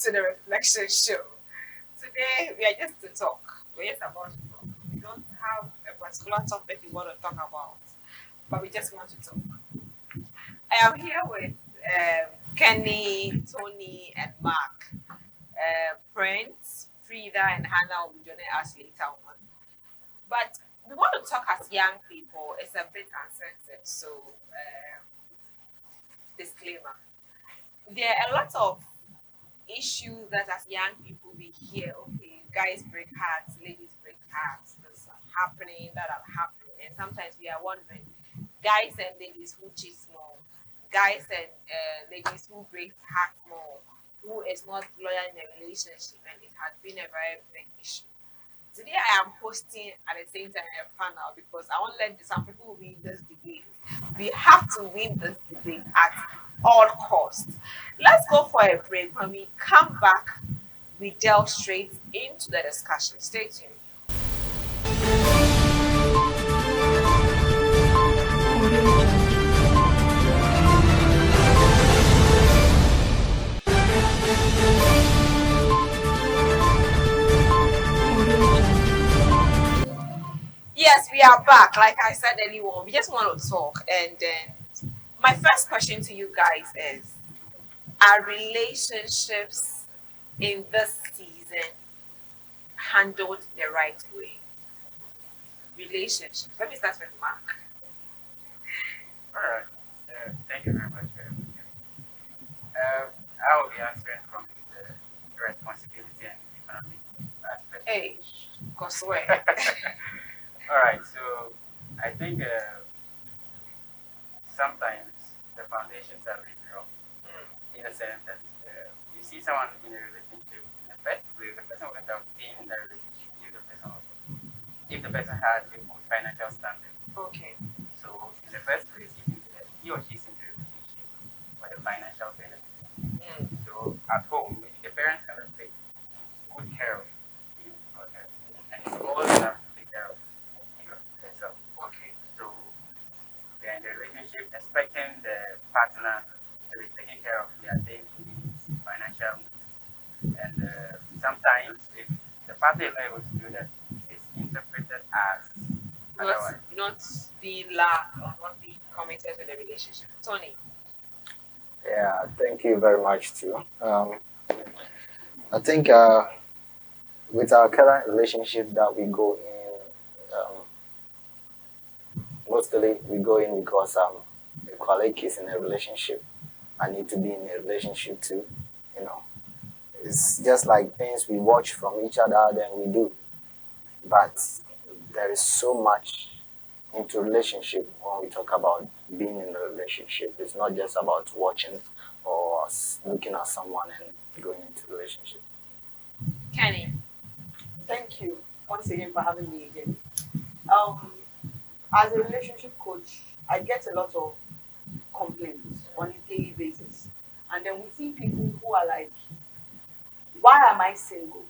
to the Reflection Show. Today we are just to talk. We're just about to talk. We don't have a particular topic we want to talk about, but we just want to talk. I am here with Kenny, Tony, and Mark. Prince, Frida, and Hannah will be joining us later on. But we want to talk as young people. It's a bit uncensored, so disclaimer. There are a lot of issues that as young people we hear, okay, guys break hearts, ladies break hearts, this are happening, that are happening. And sometimes we are wondering, guys and ladies who cheat more, guys and ladies who break hearts more, who is not loyal in a relationship, and it has been a very big issue. Today I am hosting at the same time a panel because I want to let some people win this debate. We have to win this debate at all costs. Let's go for a break. When we come back, we delve straight into the discussion. Stay tuned. Yes, we are back. Like I said earlier, we just want to talk. And then my first question to you guys is, are relationships in this season handled the right way? Relationships. Let me start with Mark. All right. Thank you very much for having me. I will be answering from the responsibility and economic aspect. Hey, Koswe. All right. So I think sometimes the foundations are really wrong in the sense that you see someone in a relationship in the first place, the person wouldn't have been in the relationship if the person had a good financial standing. Okay. So in the first place, he or she's in the relationship for the financial benefit. So at home, the parents cannot take good care of you or her, and it's always have to take care of yourself. Okay. So they're in the relationship expecting the partner to be taking care of their daily needs, financial needs, and sometimes if the partner is not able to do that, it's interpreted as not being loved or not being committed to the relationship. Tony. Yeah, thank you very much too. I think with our current relationship that we go in, mostly we go in because a colleague is in a relationship. I need to be in a relationship too. You know, it's just like things we watch from each other, then we do. But there is so much into relationship when we talk about being in a relationship. It's not just about watching or looking at someone and going into a relationship. Kenny. Thank you once again for having me again. As a relationship coach, I get a lot of complaints on a daily basis. And then we see people who are like, why am I single?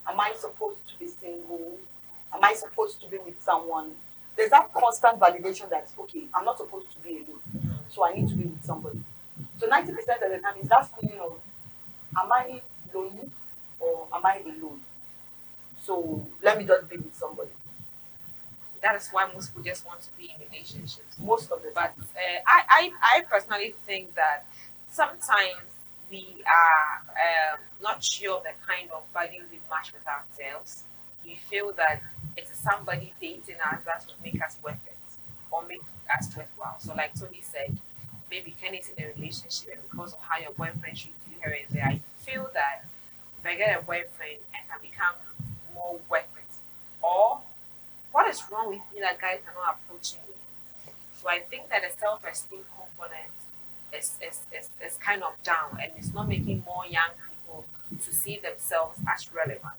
Am I supposed to be single? Am I supposed to be with someone? There's that constant validation that, okay, I'm not supposed to be alone. So I need to be with somebody. So 90% of the time is that feeling of, am I lonely or am I alone? So let me just be with somebody. That is why most people just want to be in relationships. Most of the time. But I personally think that sometimes we are not sure of the kind of value we match with ourselves. We feel that it's somebody dating us that would make us worth it or make us worthwhile. So like Tony said, maybe Kenny's in a relationship and because of how your boyfriend treats you here and there, I feel that if I get a boyfriend, I can become more worth it. Or what is wrong with me that guys are not approaching me? So I think that the self-esteem component is kind of down and it's not making more young people to see themselves as relevant.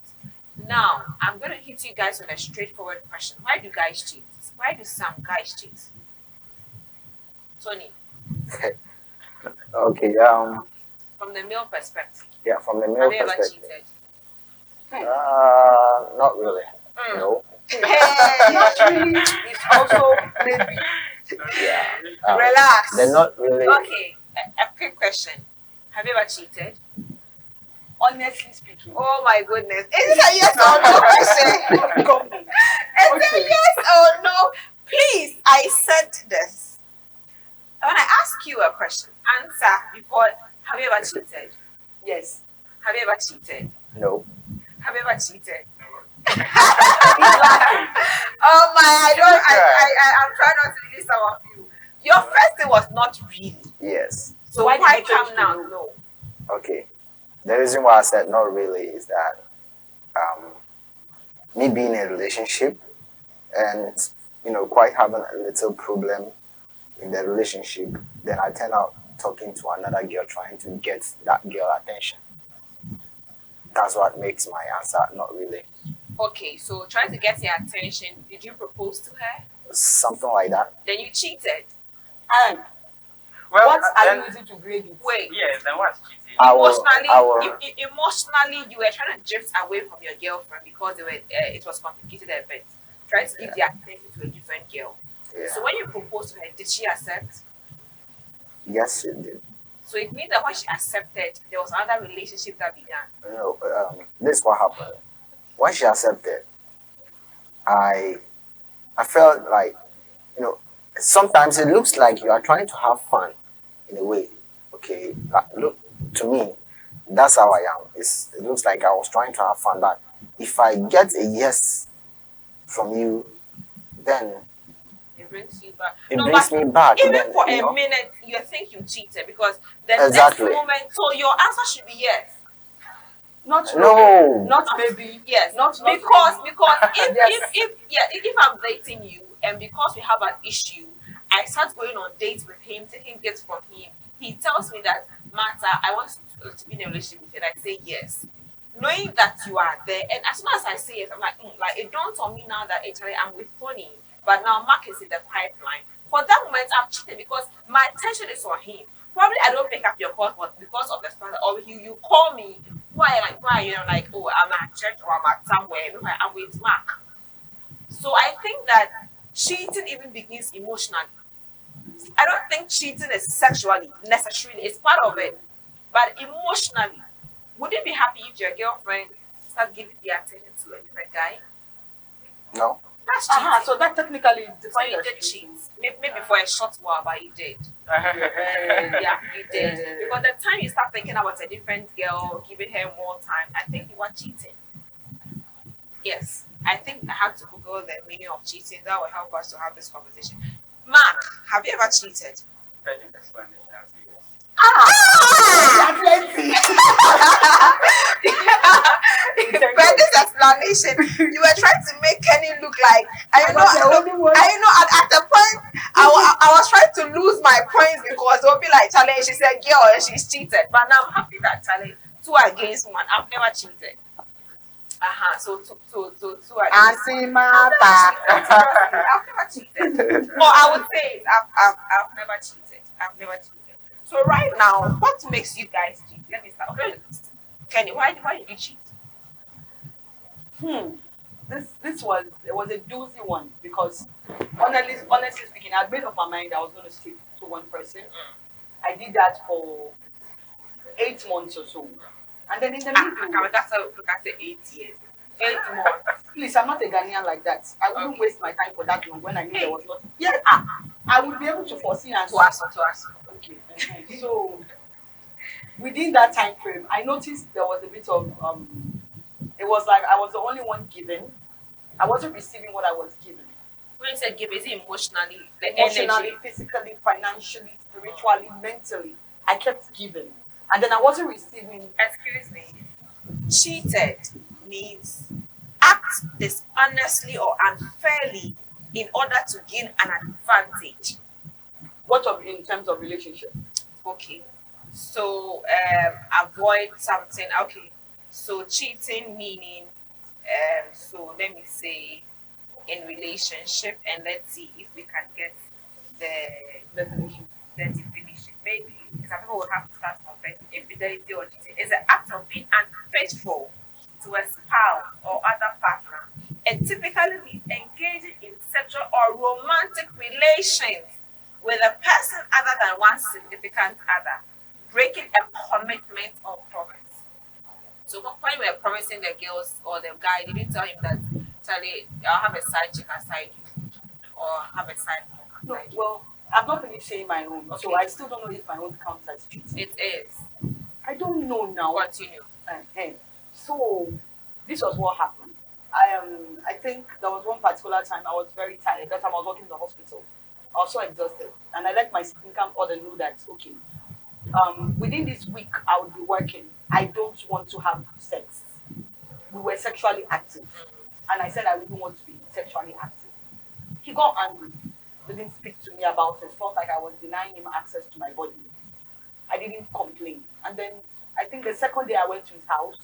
Now, I'm going to hit you guys with a straightforward question. Why do guys cheat? Why do some guys cheat? Tony. Okay. From the male perspective. Yeah, from the Have male you ever perspective. cheated? Not really. No. Hey, not really. It's also maybe. Yeah. Relax. They're not really. Okay, a quick question. Have you ever cheated? honestly speaking. Oh my goodness. Is it a yes or no question? Come on. It's a yes or no. Please, I said this. When I ask you a question, answer before. Have you ever cheated? Yes. Have you ever cheated? No. Have you ever cheated? He's laughing. Oh my! I'm trying not to release some of you. Your first thing was not really. Yes. So Why why did you change come to now? no? No. Okay. The reason why I said not really is that me being in a relationship and quite having a little problem in the relationship, then I turn out talking to another girl trying to get that girl attention. That's what makes my answer not really. Okay, so trying to get your attention, did you propose to her? Something like that. Then you cheated. And Well, what are then, you using to grade it? Wait. yes, then what's cheating? Emotionally, you were trying to drift away from your girlfriend because it was complicated a bit. Trying to give the attention to a different girl. Yeah. So when you proposed to her, did she accept? Yes, it did. So it means that when she accepted, there was another relationship that began. This is what happened. When she accepted, I felt like, sometimes it looks like you are trying to have fun in a way. Okay, look, to me, that's how I am. It looks like I was trying to have fun, but if I get a yes from you, then It brings you back. it brings me back. Even then, for a minute, you think you cheated because the Exactly. next moment, so your answer should be yes. Not No. Not maybe. Yes, Not because maybe. if I'm dating you and because we have an issue, I start going on dates with him, taking gifts from him. He tells me that, Martha, I want to be in a relationship with you. And I say yes, knowing that you are there. And as soon as I say yes, I'm like, like it dawns on me now that actually I'm with Tony, but now Mark is in the pipeline. For that moment, I've cheated because my attention is on him. Probably I don't pick up your call, but because of the fact that, or you call me. Why like, oh, I'm at church or I'm at somewhere. I'm with Mark. So I think that cheating even begins emotionally. I don't think cheating is sexually necessarily. It's part of it, but emotionally, would you be happy if your girlfriend start giving the attention to a different guy? No. That's cheating. So that technically is So defined you as did cheating. cheat. Maybe for a short while, but you did. Yeah, you did. Because the time you start thinking about a different girl, giving her more time, I think you are cheating. Yes, I think I have to Google the meaning of cheating. That will help us to have this conversation. Mark, have you ever cheated? Plenty. By this explanation, you were trying to make Kenny look like at the point I was trying to lose my points because they'll be like Charlie, she's a girl and she's cheated. But now I'm happy that Charlie 2 against 1. I've never cheated. So two against Auntie 1. Martha. I've never cheated. Or I would say I've never cheated. I've never cheated. So right now, what makes you guys cheat? Let me start. Okay, Kenny, why did you cheat? This was a doozy one because honestly speaking, I'd made up my mind I was going to stick to one person. I did that for 8 months or so, and then in the middle, That's 8 years. 8 months. please, I'm not a Ghanaian like that. I wouldn't waste my time for that long when I knew there was nothing. Yeah, I would be able to foresee and To ask. Okay. So within that time frame, I noticed there was a bit of it was like I was the only one giving. I wasn't receiving what I was given. When you say give, is it emotionally, Emotionally, physically, financially, spiritually, mentally. I kept giving. And then I wasn't receiving. Excuse me. Cheated means act dishonestly or unfairly in order to gain an advantage. In terms of relationship? Okay. So avoid something. Okay. So cheating meaning so let me say in relationship, and let's see if we can get the definition. Maybe some people will have to start from infidelity or cheating is an act of being unfaithful to a spouse or other partner. It typically means engaging in sexual or romantic relations with a person other than one's significant other, breaking a commitment or promise. So when we were promising the girls or the guy, did you tell him that, Charlie, I'll have a side chick aside you, or have a side chick No, aside you? well, I've not finished saying my own, so Okay. I still don't know if my own counts as cheating. It is. I don't know now. Continue. So this was what happened. I think there was one particular time I was very tired. That time I was working in the hospital. I was so exhausted, and I let my significant other know that okay, within this week I would be working. I don't want to have sex. We were sexually active, and I said I wouldn't want to be sexually active. He got angry, didn't speak to me about it. Felt like I was denying him access to my body. I didn't complain, and then I think the second day I went to his house,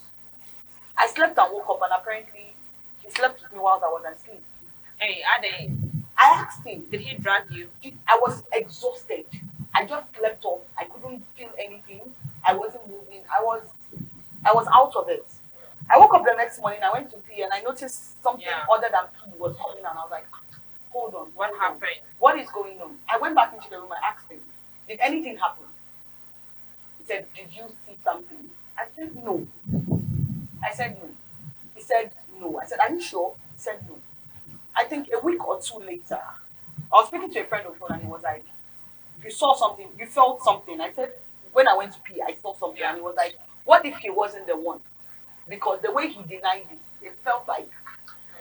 I slept and woke up, and apparently he slept with me while I was asleep. Hey, Ade, I asked him, did he drag you? I was exhausted. I just slept off. I couldn't feel anything. I wasn't moving. I was out of it. I woke up the next morning. I went to pee and I noticed something other than pee was coming, and I was like, "Hold on, What hold on. happened? What is going on?" I went back into the room. I asked him, "Did anything happen?" He said, "Did you see something?" I said, "No." I said, "No." He said, "No." I said, "Are you sure?" He said, "No." I think a week or two later, I was speaking to a friend of mine and he was like, "You saw something, you felt something." I said, "When I went to pee, I saw something." Yeah. And he was like, "What if he wasn't the one?" Because the way he denied it felt like,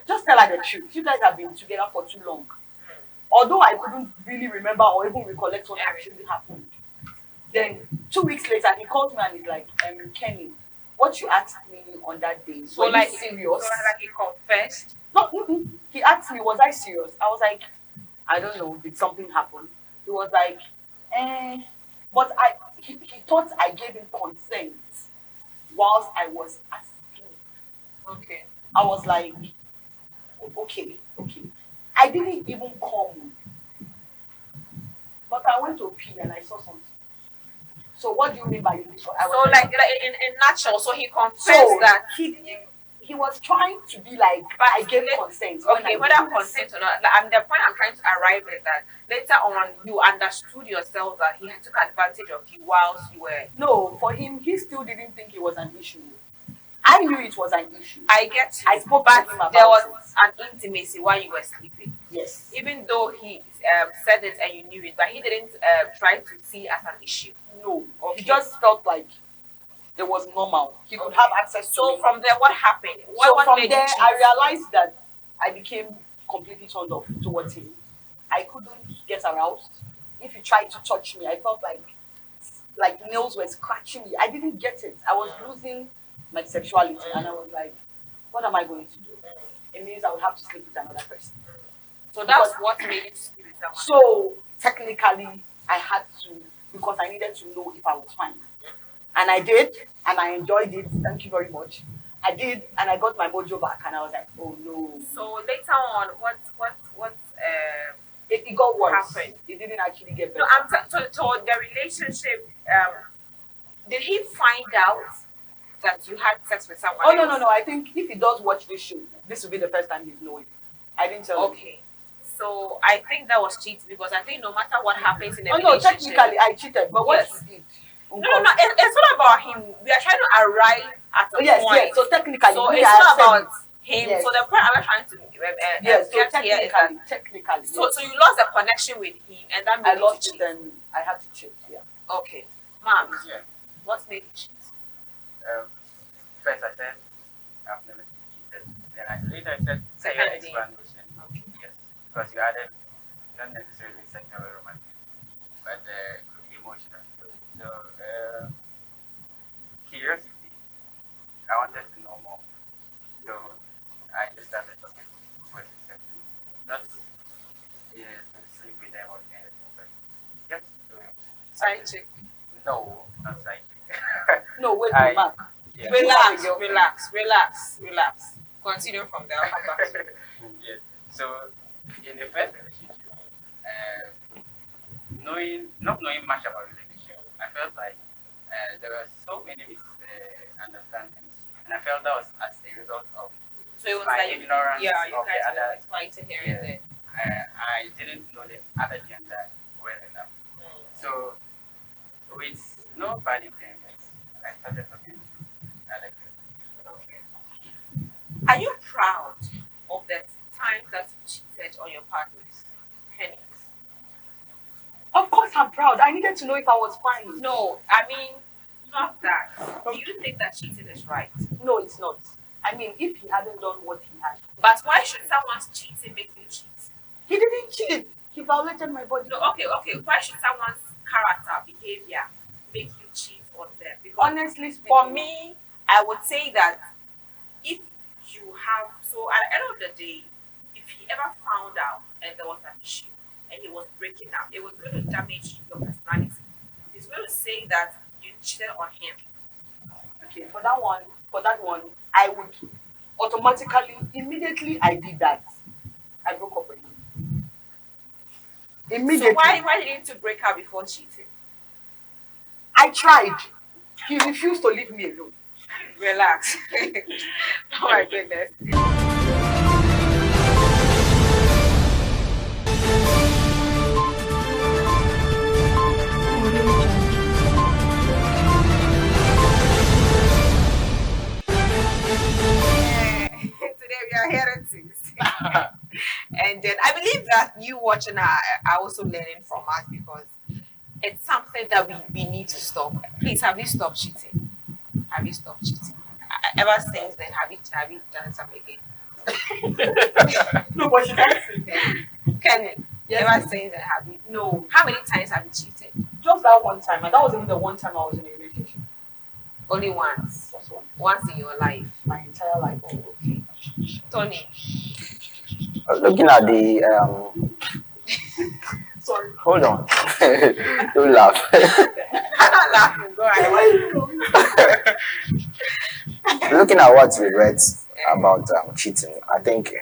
just tell her the truth. You guys have been together for too long. Although I couldn't really remember or even recollect what actually happened. Then 2 weeks later, he called me and he's like, "Kenny, what you asked me on that day, So were like you serious?" So like he confessed. No, he asked me, "Was I serious?" I was like, "I don't know. Did something happen?" He was like, but he thought I gave him consent whilst I was asleep. Okay. I was like, okay. I didn't even come, but I went to pee and I saw something. So what do you mean by you? So like in nutshell, so he confessed so that. he was trying to be like, But I gave let- consent. Okay, whether consent or not, and the point I'm trying to arrive is that later on you understood yourself that he took advantage of you whilst you were. No, for him, he still didn't think it was an issue. I knew it was an issue. I get you. I spoke but to him about there was it. an intimacy while you were sleeping. Yes. Even though he said it and you knew it, but he didn't try to see it as an issue. No. Okay. He just felt like it was normal. He could have access to So it. from there, what happened? So What from made there, you cheat? I realized that I became completely turned off towards him. I couldn't get aroused. If he tried to touch me, I felt like nails were scratching me. I didn't get it. I was losing my sexuality, and I was like, what am I going to do? It means I would have to sleep with another person. So that's what made you sleep with someone. So technically, I had to, because I needed to know if I was fine. And I did, and I enjoyed it. Thank you very much. I did, and I got my mojo back, and I was like, oh no. So later on, what It got worse. happened? It didn't actually get better. No, so the relationship. Did he find out that you had sex with someone? Oh else? no. I think if he does watch this show, this will be the first time he's knowing. I didn't tell him. Okay. So I think that was cheating because I think no matter what happens in a Oh no, relationship. technically I cheated, but what Yes. he did. No. It's not about him. We are trying to arrive at a Yes, point. yes. So technically, So me, it's I not accept about it. him. Yes. So the point I'm trying to Yes, so get here is that technically. so Yes. you lost the connection with him and that made I you lost cheat. it and I had to cheat. Yeah. Okay, Mark, Yeah. what made you cheat? First I said I've never cheated. Then later I said say your Secondly. explanation. Okay. Yes. Because you added not necessarily sexual or romantic, but it could be emotional. So curiosity. I wanted to know more. So I just started talking with accepting. Not to sleep with them or anything, but just to Side chick. no, not psychic. No, wait, I- Mark. Yeah. Relax. Continue from there. I'll come back to you. Yes. So in the first relationship, not knowing much about relationship, I felt like there were so many misunderstandings, and I felt that was as a result of So it was my like ignorance you of guys the were other. always fighting here and there. I didn't know the other gender well enough. So with no bad intentions, I started talking to other girls. on your partners? Kenny. Of course, I'm proud. I needed to know if I was fine. No, I mean, not that. Do you think that cheating is right? No, it's not. I mean, if he hadn't done what he had. But why should someone's cheating make you cheat? He didn't cheat. He violated my body. No, okay. Why should someone's character, behavior make you cheat on them? Because Honestly speaking, for me, I would say that if you have, so at the end of the day, if he ever found out and there was an issue and he was breaking up, it was going to damage your personality. He's going to say that you cheated on him. okay, for that one, I would automatically, immediately I did that. I broke up with him. Immediately. So why didn't you break up before cheating? I tried. He refused to leave me alone. Relax. Oh my goodness. Today we are hearing things. And then I believe that you watching are also learning from us because it's something that we need to stop. Please, have you stopped cheating? Have you stopped cheating? Ever since then, have you done something again? No, but she's asking. Kenny, Yes. ever since then, have you? No, How many times have you cheated? just that one time, and that was even the one time I was in a relationship. Only once. Just one. Once in your life. My entire life. Oh, okay. Tony. Looking at the Sorry. hold on, don't laugh. I'm not laughing. Go ahead. Where are you going? Looking at what we read about cheating, I think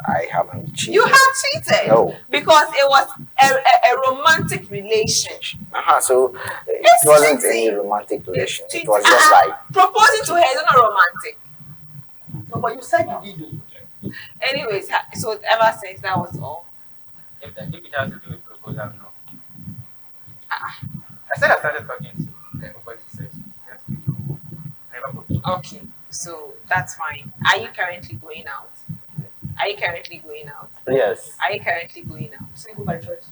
I haven't cheated. You have cheated. No. Because it was a romantic relationship. So it It's wasn't cheating. any romantic relation. It Cheating. was just like Proposing to her is not romantic. No, but you said you did. Anyways, so ever since that was all. If it has to do with proposal, no. Ah. I said I started talking to the opposite sex. Yes, never proposed. Okay, so that's fine. Are you currently going out? Are you currently going out? yes. Are you currently going out? Single by choice.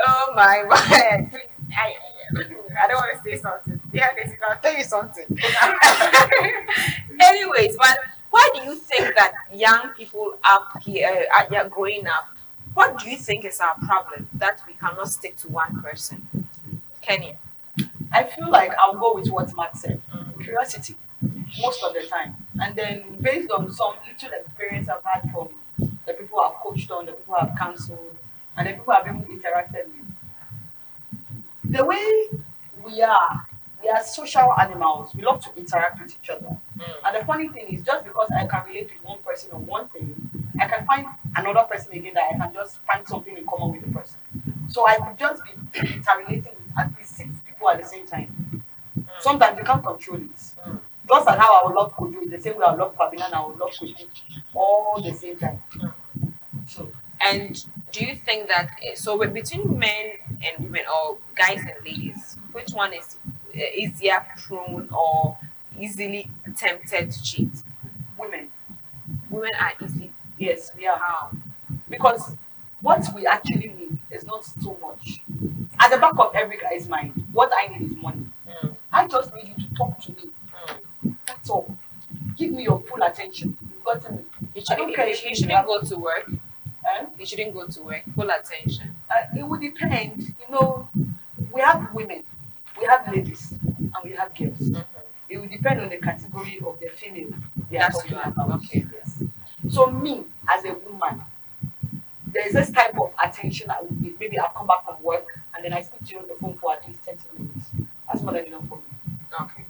Oh my god. Please, I don't want to say something. Yeah, I'll tell you something. Anyways, but why do you think that young people up here are growing up? What do you think is our problem that we cannot stick to one person? Kenny. I feel like I'll go with what Matt said. Curiosity, most of the time. And then based on some little experience I've had from the people I've coached on, the people I've counseled, and the people I've even interacted with. The way we are social animals. We love to interact with each other. And the funny thing is, just because I can relate with one person on one thing, I can find another person again that I can just find something in common with the person. So I could just be interrelating with at least 6 people at the same time. Sometimes you can't control it. Just like how I would love Kojo, the same way I would love Kwabena and I would love Kojo, all the same time. So, And do you think that between men and women or guys and ladies, which one is easier prone or easily tempted to cheat? women, Women are easily. yes, we are. How? Because what we actually need is not so much. At the back of every guy's mind, what I need is money. I just need you to talk to me. That's all. Give me your full attention. You've got me. You I don't care if you you shouldn't have- go to work. Eh? You shouldn't go to work. Full attention. It would depend. You know, we have women, we have ladies, and we have girls. It will depend on the category of the female they are That's talking right. about. Okay. Yes. So me, as a woman, there is this type of attention I would give. Maybe I'll come back from work and then I speak to you on the phone for at least 30 minutes. That's more than enough for me. Okay.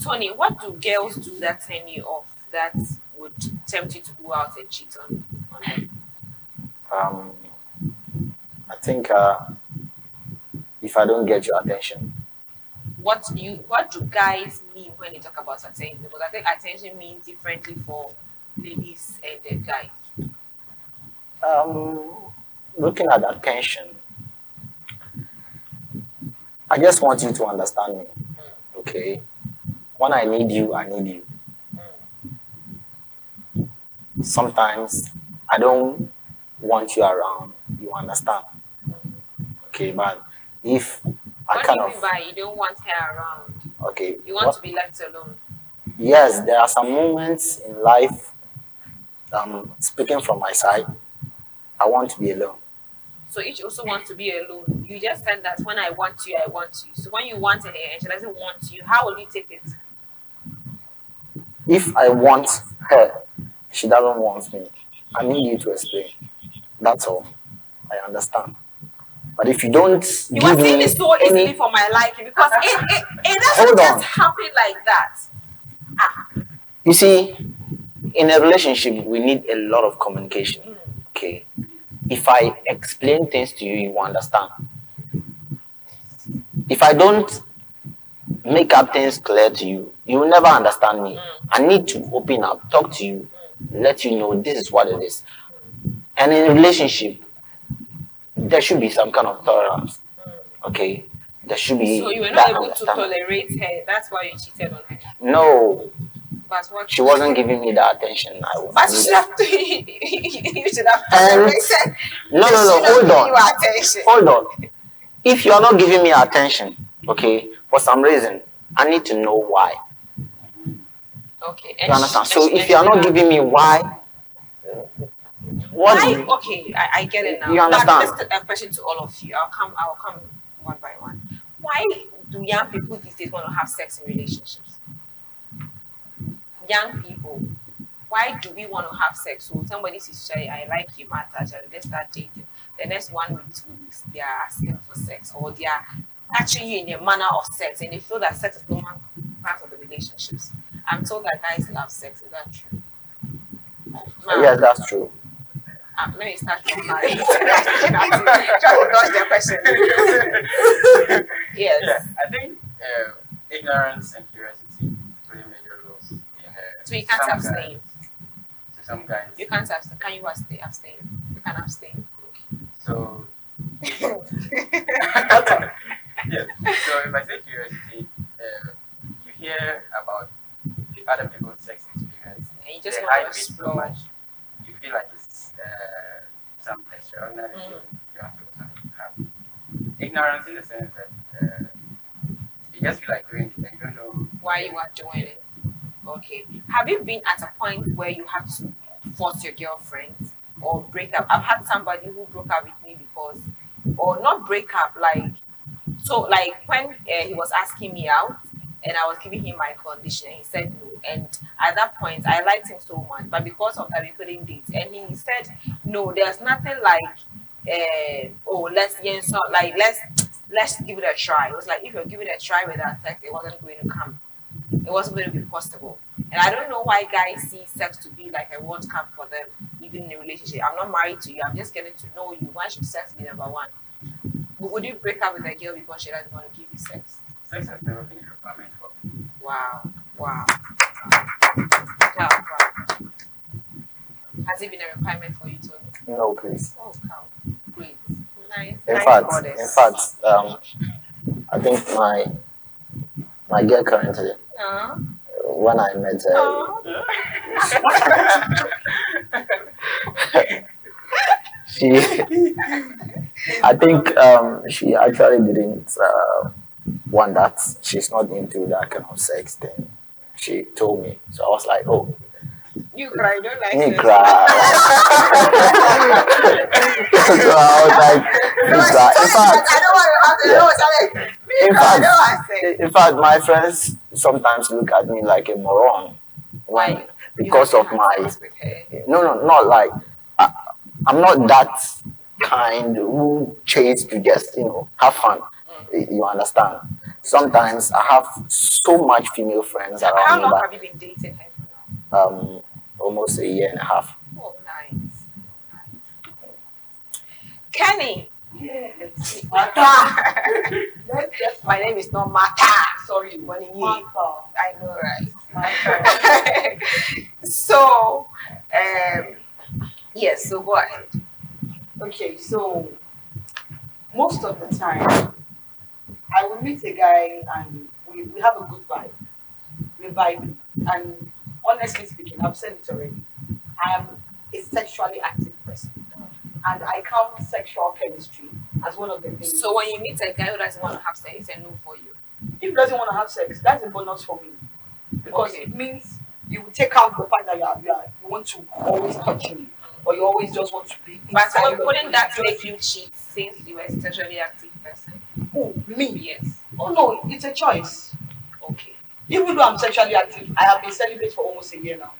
Tony, what do girls do that turn you off that would tempt you to go out and cheat on them? I think if I don't get your attention, What do guys mean when they talk about attention? Because I think attention means differently for ladies and then guys. looking at attention, I just want you to understand me. Okay? When I need you, I need you. sometimes I don't want you around. You understand? Okay, but if I What do kind you of mean by you don't want her around? okay, You want to be left alone. yes, there are some moments in life. Speaking from my side, I want to be alone. So each also wants to be alone. You just said that when I want you, I want you. So when you want her and she doesn't want you, how will you take it? If I want her, she doesn't want me. I need you to explain. That's all. I understand. But if you don't You give are saying me this so easily any, for my liking because it hold doesn't on. just happen like that. You see, in a relationship, we need a lot of communication. Okay. If I explain things to you, you will understand. If I don't make up things clear to you, you will never understand me. I need to open up, talk to you, let you know this is what it is. And in a relationship, there should be some kind of tolerance. Okay? There should be So you were not that able to understanding. tolerate her. That's why you cheated on her. No, But what she wasn't giving me the attention I But you needed. should have you should have And tolerated. no, She should have hold given on. you attention. Hold on. If you are not giving me attention, okay, for some reason, I need to know why. Okay. You understand? So if you are not giving me why, what? Why? Okay, I get it now. You understand? Now, just a question to all of you. I'll come one by one. Why do young people these days want to have sex in relationships? Young people, why do we want to have sex? So somebody says, I like you, Mata, let's start dating. The next 1 week, 2 weeks, they are asking for sex, or they are actually in a manner of sex, and they feel that sex is normal part of the relationships. I'm told that guys love sex. Is that true? Yes, that's true. Let me start from my trying to dodge the question. Yes. Yeah, I think ignorance and curiosity play major roles in So you can't some abstain. guys- To some guys. You can't abstain. Can you abstain? You can abstain. So yeah. So if I say curiosity, you hear about the other people's sex experience. And you just They want hype to it so explore. much. You feel like it's some extraordinary thing you have to have. Ignorance in the sense that you just feel like doing it and you don't know Why you are doing it. Okay. Have you been at a point where you had to force your girlfriend or break up? I've had somebody who broke up with me because, or not break up, like, so like when he was asking me out and I was giving him my condition and he said no. And at that point, I liked him so much, but because of that, we couldn't date. And he said, no, there's nothing like, let's give it a try. It was like, if you give it a try without sex, it wasn't going to come. It wasn't going to be possible. And I don't know why guys see sex to be like a World Cup for them, even in a relationship. I'm not married to you. I'm just getting to know you. Why should sex be number one? But would you break up with a girl because she doesn't want to give you sex? sex has never been a requirement for me. Wow. Wow. Wow. Has it been a requirement for you, Tony? No, please. Oh, cow. Great. Nice. In Nice fact, goddess. I think my girl currently, when I met her, she, I think she actually didn't want that. She's not into that kind of sex thing. She told me, so I was like, oh, You cry, you don't like me sex. cry. So I was like, me cry. In fact, I don't want to have to know something. in I don't want fact, sex. in fact, my friends sometimes look at me like a moron. Why? Because You of have my sex with her. no, not like I'm not that kind who chase to just have fun. You understand? Sometimes I have so much female friends How around me, long but have you been dating her for now? almost a year and a half. Oh, nice. Kenny. Yes. My name is not Mata. Sorry, Bonnie. I know, right? So, yes, so go ahead. Okay, so most of the time, I will meet a guy and we have a good vibe. We vibe. And honestly speaking, I've said it already. I am a sexually active person, and I count sexual chemistry as one of the things. So when you meet a guy who doesn't want to have sex, it's a no for you. If he doesn't want to have sex, that's a bonus for me, because Okay. it means you will take out the fact that you want to always touch me, or you always just want to be. But inside of wouldn't me. that make you cheat since you were a sexually active person? Who, me? Yes. Oh no, it's a choice. Okay. Even though I'm sexually active, I have been celibate for almost a year now.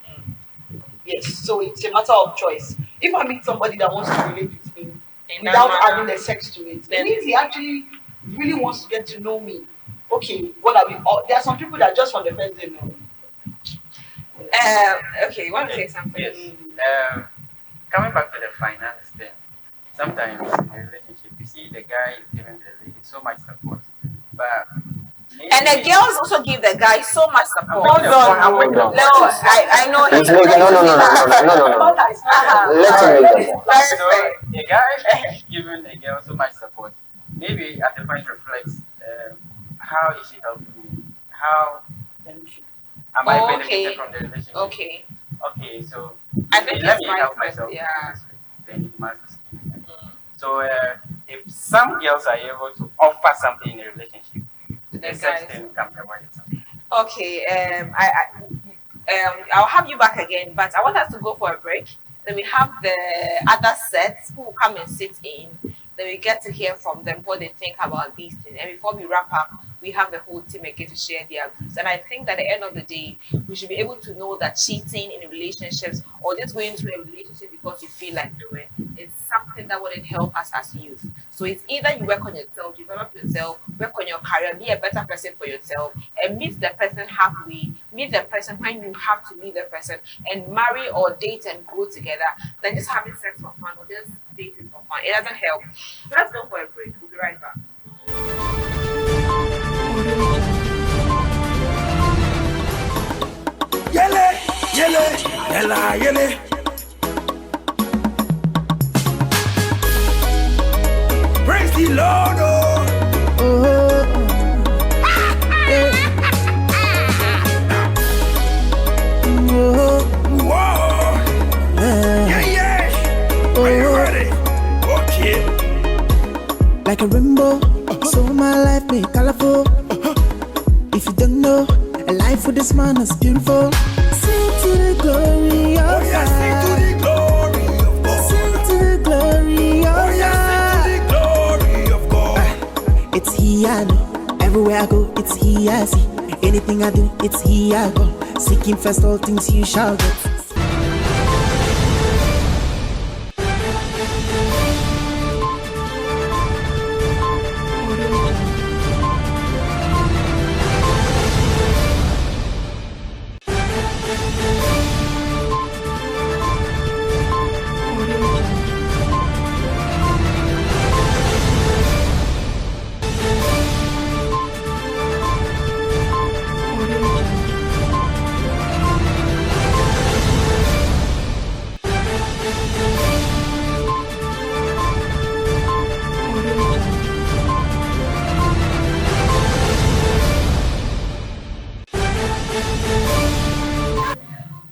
Yes, so it's a matter of choice. If I meet somebody that wants to relate with me In without that manner, adding the sex to it, then- it means he actually really wants to get to know me. Okay, what are we? Oh, there are some people that just from the first day know me. okay, you want to say something? Yes. Coming back to the finance thing, sometimes in a relationship, you see the guy is giving the lady so much support, but And the girls also give the guy so much support. Hold on. No, I know He's him. making no. Let him make the point. So a guy giving a girl so much support, maybe at the point reflects how is she helping me? How am I benefiting from the relationship? Okay. Okay, so I think let it's me my help first, myself. yeah. Then it must be. So if some girls are able to offer something in a relationship, the sex thing can avoid it. Okay, I'll have you back again, but I want us to go for a break. Then we have the other sets who will come and sit in. Then we get to hear from them what they think about these things. And before we wrap up, we have the whole team again to share their views. And I think that at the end of the day, we should be able to know that cheating in relationships or just going into a relationship because you feel like doing is something that wouldn't help us as youth. So it's either you work on yourself, develop yourself, work on your career, be a better person for yourself, and meet the person halfway, meet the person when you have to meet the person, and marry or date and grow together, than just having sex for fun or just dating for fun. It doesn't help. Let's go for a break. We'll be right back. Yele, yela, yele. Praise the Lord, oh. Whoa. Yeah. Are you ready? Okay. Like a rainbow, so my life made colorful. If you don't know, a life with this man is beautiful. Sing to the glory of Oh, yeah, sing to God. the glory of God. Sing to the glory of Oh, yeah, sing to the glory of God. It's He I know. Everywhere I go, it's He I see. Anything I do, it's He I go. Seeking first all things you shall get.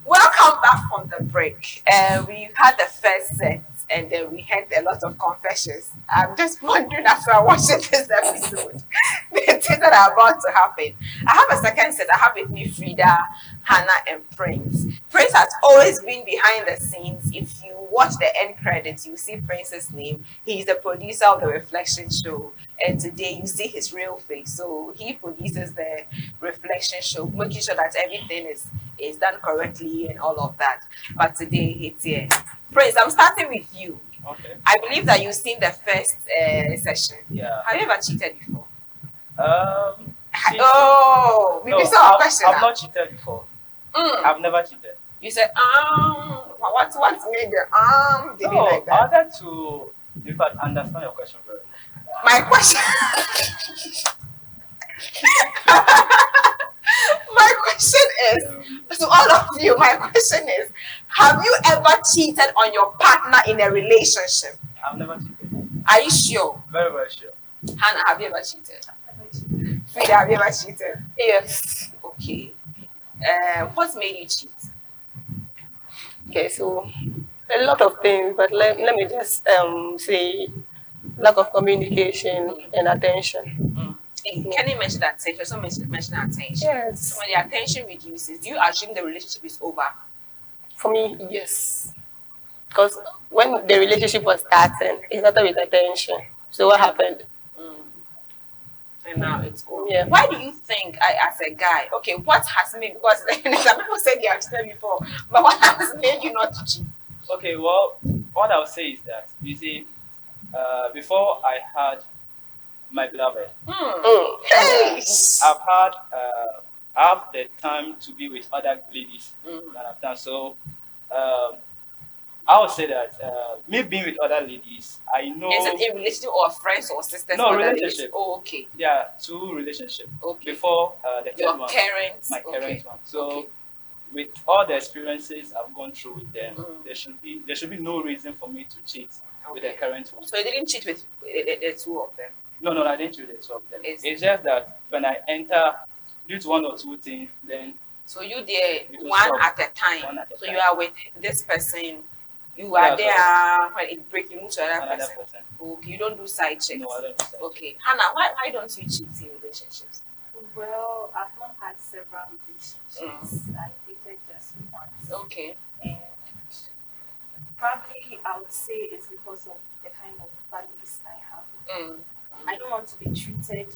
Welcome back from the break. We had the first set and then we had a lot of confessions. I'm just wondering after watching this episode, the things that are about to happen. I have a second set. I have with me Frida, Hannah, and Prince. Prince has always been behind the scenes. If you watch the end credits, you see Prince's name. He's the producer of the Reflection Show. And today you see his real face. So he produces the Reflection Show, making sure that everything is done correctly and all of that. But today it's here. Prince, I'm starting with you. Okay. I believe that you've seen the first session. Yeah. Have you ever cheated before? Cheating. Oh, we missed our question. I've now. not cheated before. I've never cheated. You said, what made your did No, it like I that? wanted to, in fact, understand your question very well. My question. My question is to all of you. My question is: have you ever cheated on your partner in a relationship? I've never cheated. Are you sure? Very, very sure. Hannah, have you ever cheated? Frida, have you ever cheated? Yes. Okay. What made you cheat? Okay, so a lot of things, but let me just say lack of communication and attention. Can you mention attention? So mention attention. Yes. So when the attention reduces, do you assume the relationship is over? For me, yes. Because when the relationship was starting, it started with attention. So what happened? And now it's over. Yeah. Why do you think, as a guy, okay, what has made, because some people said they have cheated before, but what has made you not to cheat? Okay, well, what I'll say is that, you see, before I had my beloved, Hey! I have the time to be with other ladies that I've done. So I would say that me being with other ladies, I know. Is it a relationship or friends or sisters? No, or relationship. Oh, okay. There are 2 relationships. Okay. Before the Your third one, parents. my okay. parents one. So Okay. with all the experiences I've gone through with them, there should be no reason for me to cheat with the Okay. current one. So you didn't cheat with the two of them? No, I didn't cheat with the 2 of them. It's- It's just that when I enter, due to 1 or 2 things, then So you there You will one stop. at a time. One at a So time. you are with this person. You are Yeah, there when it breaks, you move to another another person. person. Okay, you don't do side checks. No, I don't. Decide. Okay, Hannah, why don't you cheat in relationships? Well, I've not had several relationships. I dated just once. Okay. And probably I would say it's because of the kind of values I have. I don't want to be treated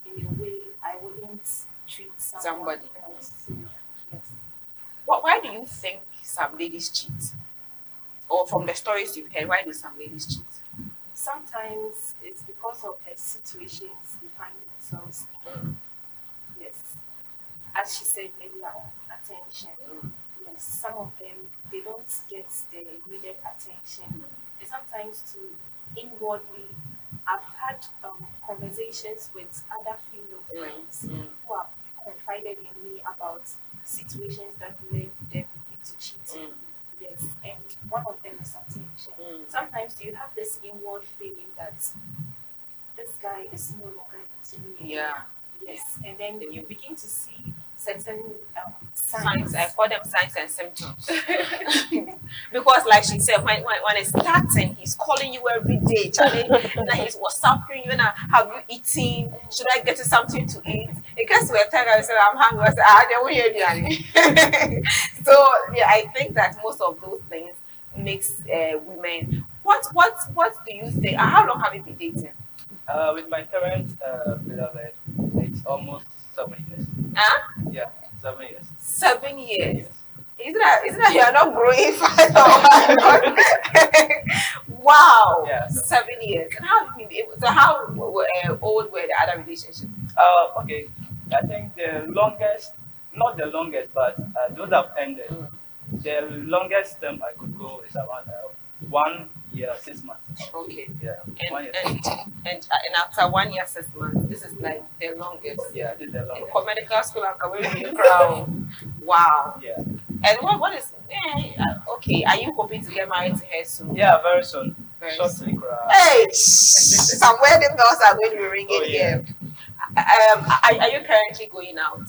in a way I wouldn't treat someone Somebody. else. So, yes. Why do you think some ladies cheat? Or from the stories you've heard, why do some ladies cheat? Sometimes it's because of the situations they find themselves in. Yes. As she said earlier on, attention. Yes, some of them, they don't get the needed attention. And sometimes to inwardly, I've had conversations with other female friends who have confided in me about situations that led them into cheating. Yes, and one of them is attention. Sometimes you have this inward feeling that this guy is no longer into me. Yeah. Yes, and then you begin to see certain Signs, signs. I call them signs and symptoms. Because like she said, when it's starting, he's calling you every day, Charlie. Now he's WhatsApping you, now have you eaten? Should I get you something to eat? It gets to a time I say, I'm hungry. I say, they won't hear me. So yeah, I think that most of those things makes women. What do you think? How long have you been dating? With my current beloved, it's almost 7 years. Huh? Yeah, 7 years. 7 years. Isn't that you are not growing fast? Wow. Yeah, so- 7 years. And how have you been able, so how old were the other relationships? Okay, I think the longest, not the longest, but those have ended. The longest term I could go is around 1 year, 6 months. Okay. Yeah, 1 year. And after 1 year, 6 months, this is like the longest. Yeah, this is the In longest. medical school, I'm coming to the crown. Wow. Yeah, And what is okay? Are you hoping to get married to her soon? yeah, very soon. Very Shortly, cry. Hey, some wedding bells are going to be ringing Oh, yeah. here. Are you currently going out?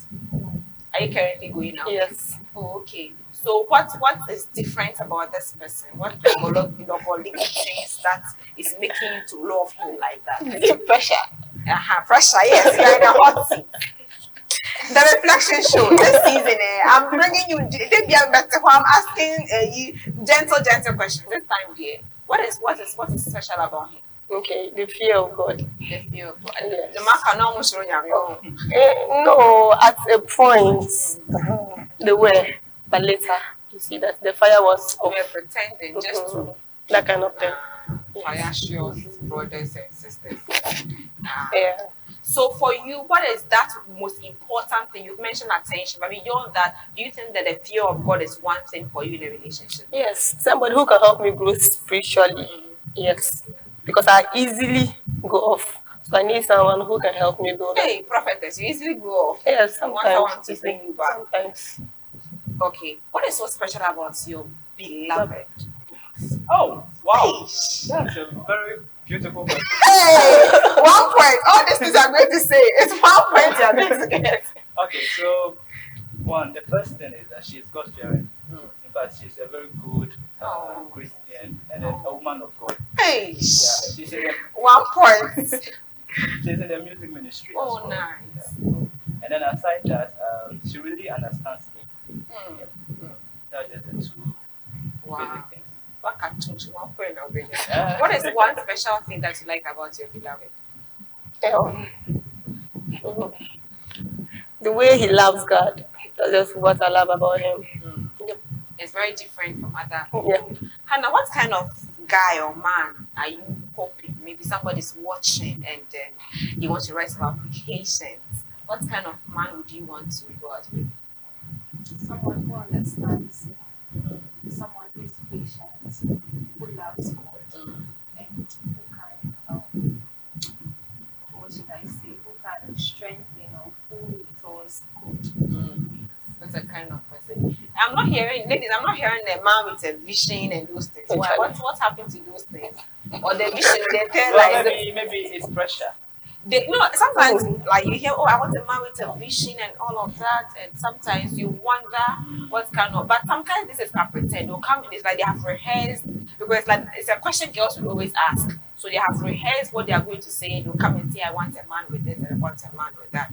Are you currently going out? Yes. Oh, okay. So what is different about this person? What psychological things that is making you to love him like that? Pressure. Pressure. Yes, you're in a hot seat. The reflection show this season. I'm bringing you. I'm asking you gentle questions this time, dear. What is special about him? Okay, the fear of God. The fear of God. Yes. The man can almost show you. No, at a point, they were, but later, you see that the fire was We off. were pretending just to That kind of thing. fire brothers and sisters. Yeah. So for you, what is that most important thing? You've mentioned attention, but beyond that, do you think that the fear of God is one thing for you in a relationship? Yes, somebody who can help me grow spiritually. Yes, because I easily go off. So I need someone who can help me build up. Hey, prophetess, you easily go off. Yes, I want someone sometimes. to bring you back. Sometimes. Okay. What is so special about your beloved? Oh, wow. That's a very beautiful question. Hey, 1 point. All these things I'm going to say. It's 1 point you're going to get. Okay, so the first thing is that she's God fearing. but she's a very good Oh. Christian and a woman of God. Hey, Yeah, she's in the, 1 point. she's in the music ministry. as Oh, well. nice. And then aside that, she really understands me. Mm. That's just the two Wow. basic things. What can change 1 point of it? Yeah. What is one special thing that you like about your beloved? The way he loves God. That's just what I love about him. Yep. It's very different from other. Yeah. Hannah, what kind of guy or man are you hoping? Maybe somebody's watching and then you want to write some applications. What kind of man would you want to go out with? Someone who understands, someone who is patient, who loves God, and who can, what should I say, who can strengthen or pull towards God. That's the kind of person. I'm not hearing, ladies, I'm not hearing a man with a vision and those things. Why? What happened to those things? Or the vision, they tell Well, like, maybe it's pressure. sometimes like you hear, oh, I want a man with a vision and all of that, and sometimes you wonder what kind of. But sometimes this is not pretend. They'll come in, it's like they have rehearsed because like it's a question girls will always ask. So they have rehearsed what they are going to say. They'll come and say, I want a man with this and I want a man with that.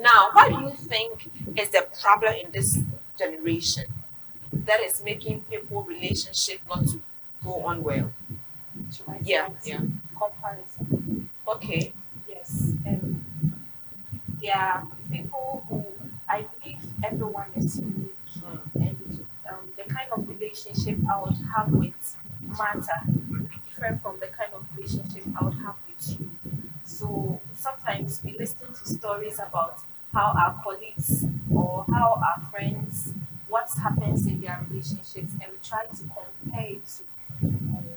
Now, what do you think is the problem in this generation that is making people relationship not to go on well? Should I Yeah, say yeah. comparison? Okay. Yes. There are people who, I believe everyone is unique, and the kind of relationship I would have with Martha would be different from the kind of relationship I would have with you. So sometimes we listen to stories about how our colleagues or how our friends, what happens in their relationships, and we try to compare it to who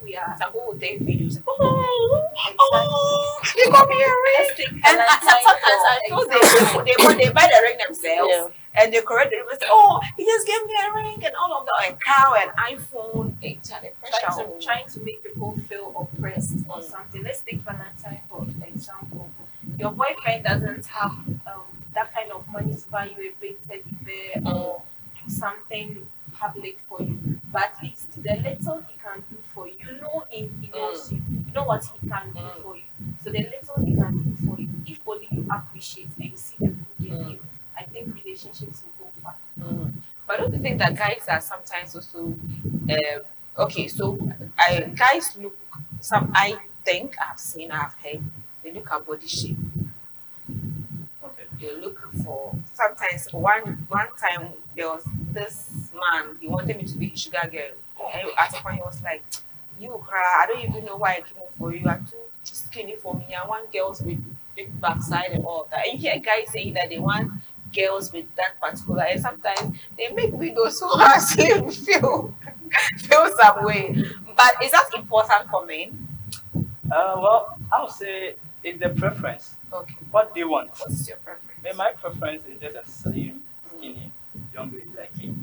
we are. Some people will take videos. Oh, you got me a ring. And sometimes I feel they buy the ring themselves. Yeah. And they correct it and say, oh, he just gave me a ring and all of that, and car and iPhone. Trying to make people feel oppressed or something. Let's take Valentine for example. Your boyfriend doesn't have that kind of money to buy you a big teddy bear or do something public for you. But at least the little he can do for you, you know he knows you. You know what he can do for you. So the little he can do for you, if only you appreciate and you see the good in him, I think relationships will go far. But don't you think that guys are sometimes also okay? So guys look. I think I've seen, I've heard. They look at body shape. Okay. They look for sometimes. One time there was this man. He wanted me to be his sugar girl, and at a point he was like, "You cry. I don't even know why I came for you. You are too skinny for me. I want girls with big backside and all of that." And you hear guys saying that they want girls with that particular, and sometimes they make widows who are slim feel some way. But is that important for men? Well, I would say it's the preference. Okay. What they want. What is your preference? My preference is just a slim, skinny, young lady like me.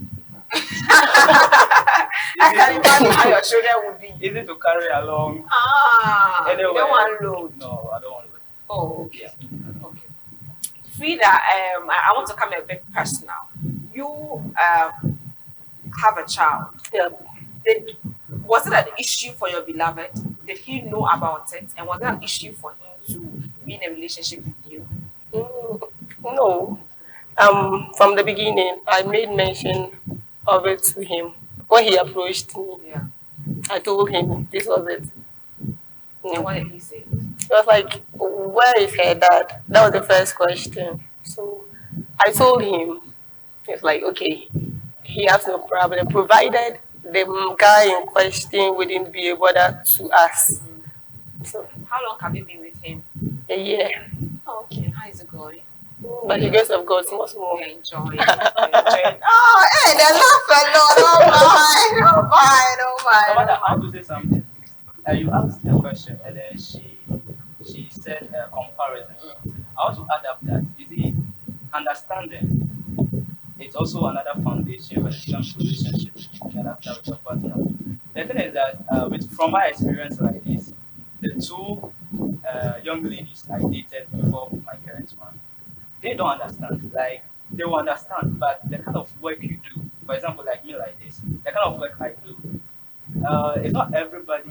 I can imagine how your children would be. Easy to carry along. You Anyway. don't want load. No, I don't want to. Oh, okay. Yeah. Okay. Frida, I want to come a bit personal. You have a child. Yeah. Was it an issue for your beloved? Did he know about it? And was it an issue for him to be in a relationship with you? No. From the beginning, I made mention of it to him. When he approached me, Yeah. I told him this was it. And what did he say? He was like, where is her dad? That was the first question. So I told him, he was like, okay, he has no problem, provided the guy in question wouldn't be a bother to us. So, How long have you been with him? a year. Oh, okay. How is it going? By the grace of God, much more. You're enjoying. You're enjoying. Oh, hey, they laugh a lot. Oh, my. Samantha, I want to say something. You asked a question and then she said comparison. I want to add up that, you see, understanding, it's also another foundation when it comes to relationships and after with your partner. The thing is that from my experience like this, the two young ladies I dated before my current one, they don't understand. Like, they will understand, but the kind of work you do for example, like me like this, the kind of work I do, it's not everybody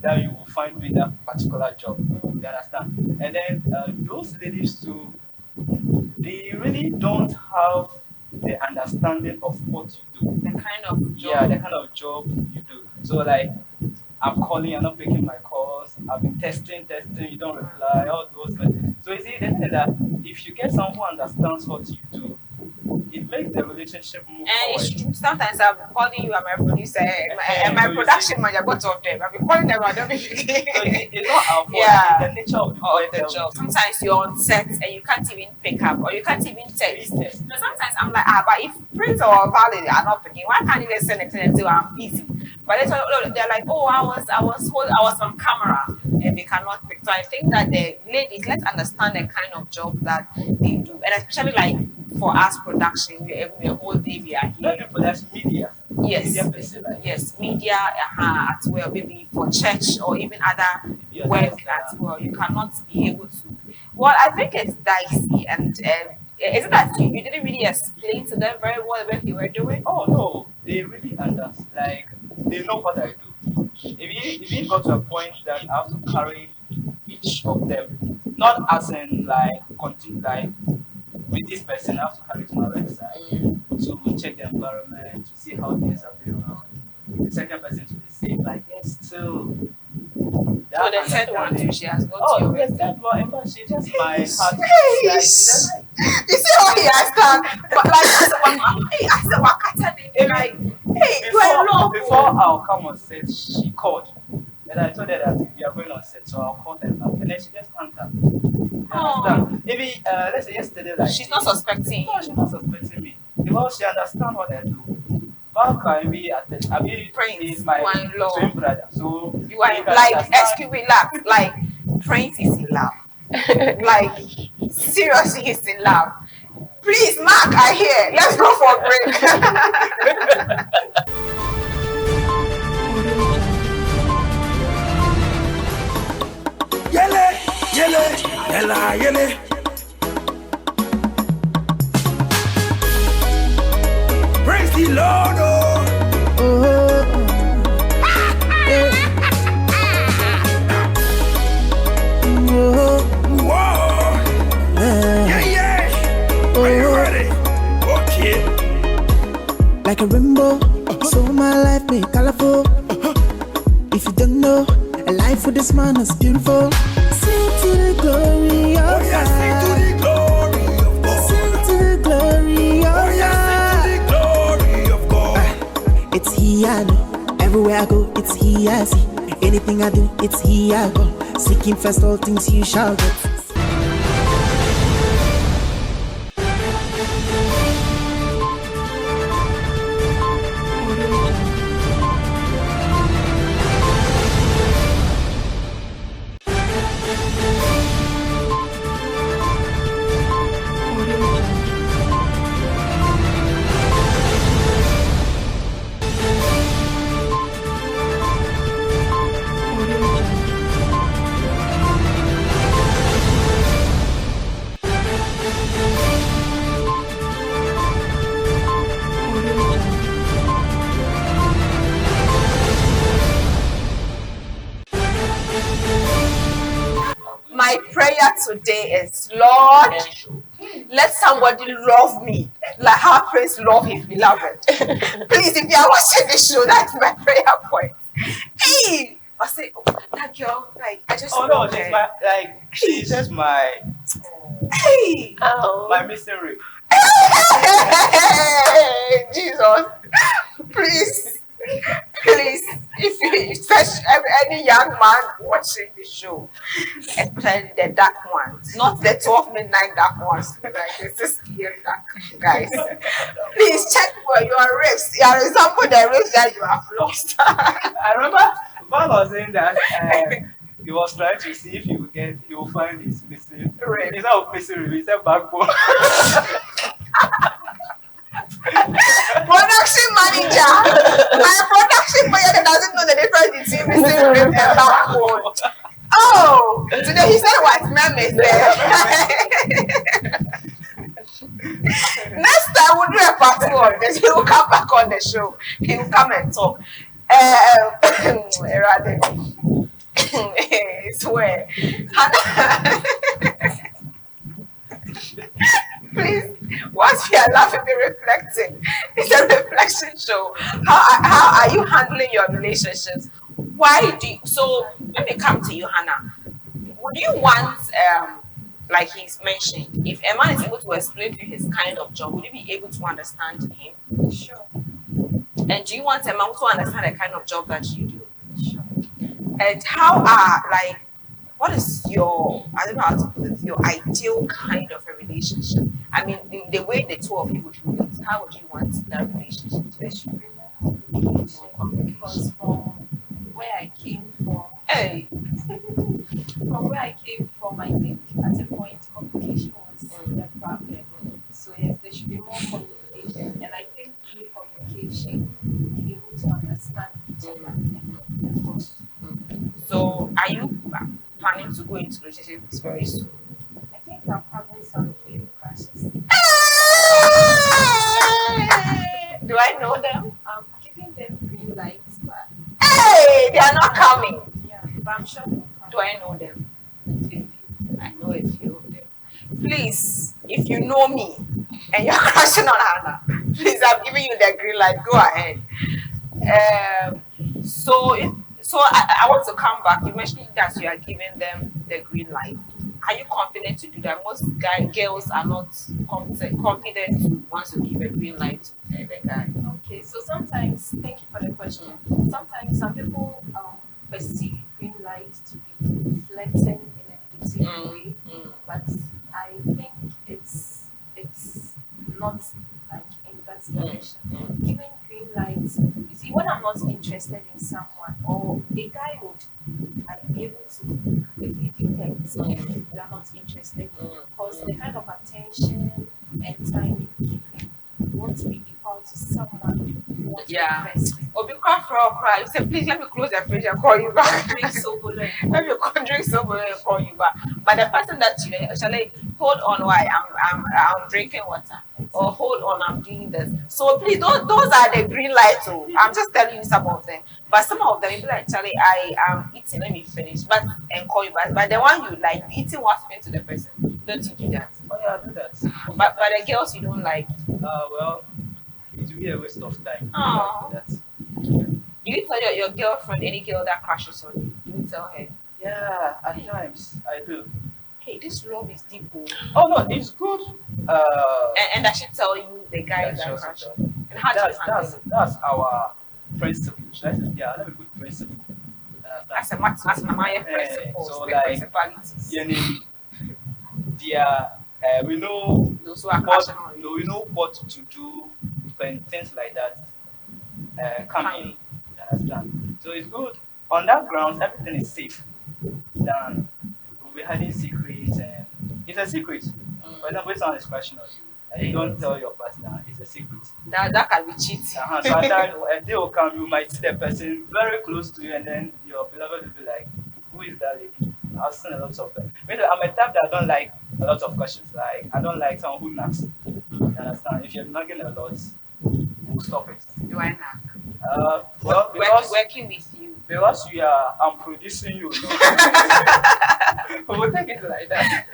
that you will find doing that particular job. You understand? And then those ladies too, they really don't have the understanding of what you do. The kind of job. Yeah, the kind of job you do. So like, I'm calling, you're not picking my calls. I've been testing, you don't reply, all those things. So you see, the thing is that if you get someone who understands what you do, it makes the relationship move And it's forward. true. Sometimes I'm calling you, I'm a producer, and my production manager, both of them. I've been calling them, I don't be So it's not our fault, Yeah. it's the nature of the or work the that we job. do. Sometimes you're on set and you can't even pick up or you can't even text. We test. So sometimes I'm like, but if Prince or Valley are not picking, why can't you just send it until I'm busy? But they're like, oh, I was on camera and they cannot pick. So I think that the ladies, let's understand the kind of job that they do, and especially like for us production, the whole day we are Not here. even for that media. Yes. Media per se, like, Yes, media as well, maybe for church or even other Yeah, work that's, as well. You cannot be able to. Well, I think it's dicey, and is it that you didn't really explain to them very well what you were doing? Oh no, they really understand. Like they know what I do. If you got to a point that I have to carry each of them, not as in like continue like with this person, I have to carry to my website to check the environment, to see how things are going on. The second person to be safe, like yes, still. So the third one too, she has gone to Oh, your yes, website. that one. In fact, she's just my heart. Hey, Like, she's just like, You see how he has done? But like I said, Wakata, like, hey, you are in love. before I'll come on set, she called. And I told her that we are going on set, so I'll call her now. And then she just hung up. You understand? Maybe, let's say yesterday, like. She's not suspecting. No, she's not suspecting me. Because she understands what I do. Back I mean, Prince, he's my you are in love. twin brother. So You are he can like, understand. excuse me, laugh. Like, Prince is in love. Like, seriously, he's in love. Please, Mark, I hear. Let's go for a break. Yele, yele, yela, yele. Praise the Lord, oh. Whoa. Yeah, yeah. Are you ready? Okay. Like a rainbow, so my life made colorful. If you don't know, a life with this man is beautiful. Sing to the glory of Oh, yeah, sing to God. the glory of God. Sing to the glory of Oh, yeah, sing to the glory of God. It's he I know. Everywhere I go, it's he I see. Anything I do, it's he I go. Seeking first all things you shall get. My prayer today is, Lord, let somebody love me like how Prince love his beloved. Please, if you are watching this show, that's my prayer point. Hey, I say, oh, that girl, like, I just Oh no, love she's her. my she's just my Hey, Oh. my mystery. hey, Jesus, please, if you, especially any young man watching this show, especially the dark ones, not the 12 midnight dark ones, like this is here dark guys. Please check for your ribs. You resemble the ribs that you have lost. I remember Val was saying that he was trying to see if he will find his missing rib. It's not missing rib, it's a backbone. Production manager, my production manager doesn't know the difference between missing rib and backbone. Oh, today he said what mem is there. Next time will do a part 2 of this. He will come back on the show. He will come and talk. Rather, swear. Please, once we are laughing, be reflecting. It's a reflection show. How are you handling your relationships? Why do you, so let me come to you, Hannah. Would you want like he's mentioned, if a man is able to explain to you his kind of job, would you be able to understand him? Sure. And do you want a man to understand the kind of job that you do? Sure. And how are like what is your, I don't know how to put it, your ideal kind of a relationship? I mean, in the way the two of you would do it, how would you want that relationship to There be? should be more communication because from where I came from, Hey, from where I came from, I think at a point communication was the problem. So yes, there should be more communication, and I think through communication, be able to understand each other. so are you planning to go into relationships very soon? I think I'm having some few crushes. Do I know them? I'm giving them green lights, but Hey, they are not coming. yeah, but I'm sure they'll come. Do I know them? I know a few of them. Please, if you know me and you're crushing on Hannah, please, I'm giving you the green light. Go ahead. So I want to come back. You mentioned that you are giving them the green light. Are you confident to do that? Most girls are not confident to want to give a green light to the guy. Okay, so sometimes, thank you for the question. Sometimes some people perceive green light to be flirting in a negative way, but I think it's not like in that direction. Giving green lights, you see, when I'm not interested in someone, or a guy would like be able to quickly detect if you are not interested in, because the kind of attention and time you give him won't be equal to someone who wants Yeah. to impress you. Or be cry. You say, please let me close the fridge and call you back. Drink Sobolo and Let me drink some and call you back. But the person that you actually hold on, why I'm drinking water, or hold on, I'm doing this. So please, those are the green lights. Oh, I'm just telling you some of them. But some of them, you be like, Charlie, I am eating. Let me finish, and call you back. But the one you like, eating what's meant to the person. Don't you do that? Oh yeah, I do that. But the girls you don't like. Well, it will be a waste of time. Aw. That. Do you tell your girlfriend, any girl that crashes on you? Do you tell her, Yeah, at times I do. hey, this love is deep, oh. Oh no, it's good. And I should tell you the guys that crash. And how do you handle it? That's our principle. Should I say, yeah, let me put principle. As a Maya principles, so the like, principalities. we know Those who are crashing on you. we know what to do when things like that come in. You understand? So it's good. On that ground, everything is safe. Then we'll be hiding secrets, and it's a secret. For example, if someone is crashing on you, and you don't tell your partner, it's a secret. That can be cheating. So at that, a day will come, you might see the person very close to you, and then your beloved will be like, "Who is that lady?" I've seen a lot of them. Maybe I'm a type that I don't like a lot of questions. Like I don't like someone who knocks. You understand? If you're knocking a lot, we'll stop it. Do I knock? Well, because Working with you. I'm producing you. No? We'll take it like that.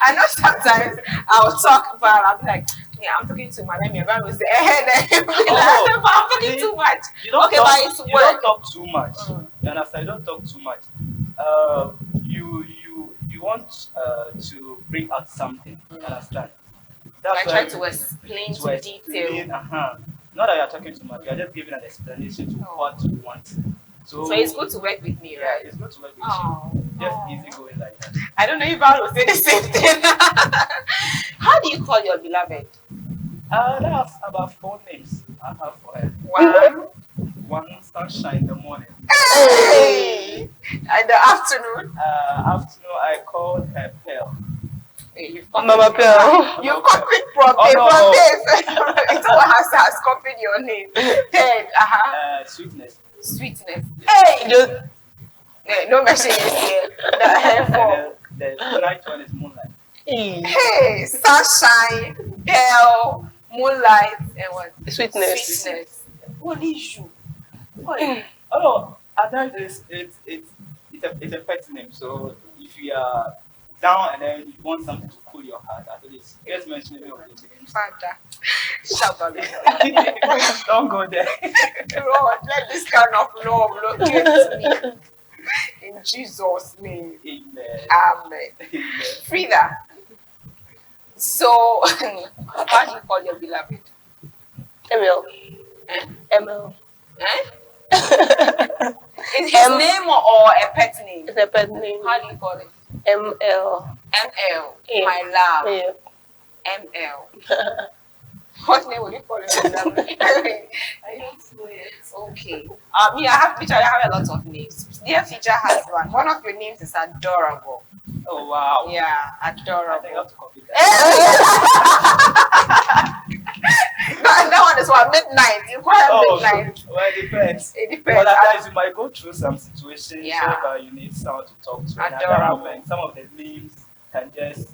I know sometimes I'll talk, but I'll be like, yeah, I'm talking too much. Let me run with the head. I'm talking too much. You don't Okay, talk, but it's you work. don't talk too much. You understand? You don't talk too much. You want to bring out something. You understand? I why try to explain to detail. Not that you're talking too much. You're just giving an explanation to what you want. So it's good to work with me, Yeah, right? it's good to work with Oh, you. Just easy going like that. I don't know if I will say the same thing. How do you call your beloved? That's about 4 names I have for her. One sunshine in the morning. Hey! In the afternoon. Afternoon I called her Pearl. Hey, you've Mama Pearl. You copied from Oh, no. this. Someone has copied your name. Then, Sweetness. sweetness. Hey! Just No mention yes here. The hair for. The night one is moonlight. Hey, sunshine, hell, Moonlight and what? Sweetness. Sweetness. Only you. Boy. Oh, Ada is it's a pet name. So if you are down and then you want something to cool your heart, at least just mention any of the names. Father. Shabba. Don't go there. Lord, let this kind of love locate me. In Jesus' name. Amen. Amen. Amen. Frida. So, how do you call your beloved? ML. ML. Eh? Is his name or a pet name? It's a pet name. How do you call it? ML. ML. Yeah. My love. Yeah. ML. What name would you call it? I don't know it. Okay. Me, I have a lot of names. Dear future husband, one of your names is adorable. Oh wow. Yeah, I think I adorable. have to copy that. That one is what, midnight. You call it midnight. Well, it depends. It depends. But at times you might go through some situations Yeah. where you need someone to talk to. And at that Adorable. moment, some of the names can just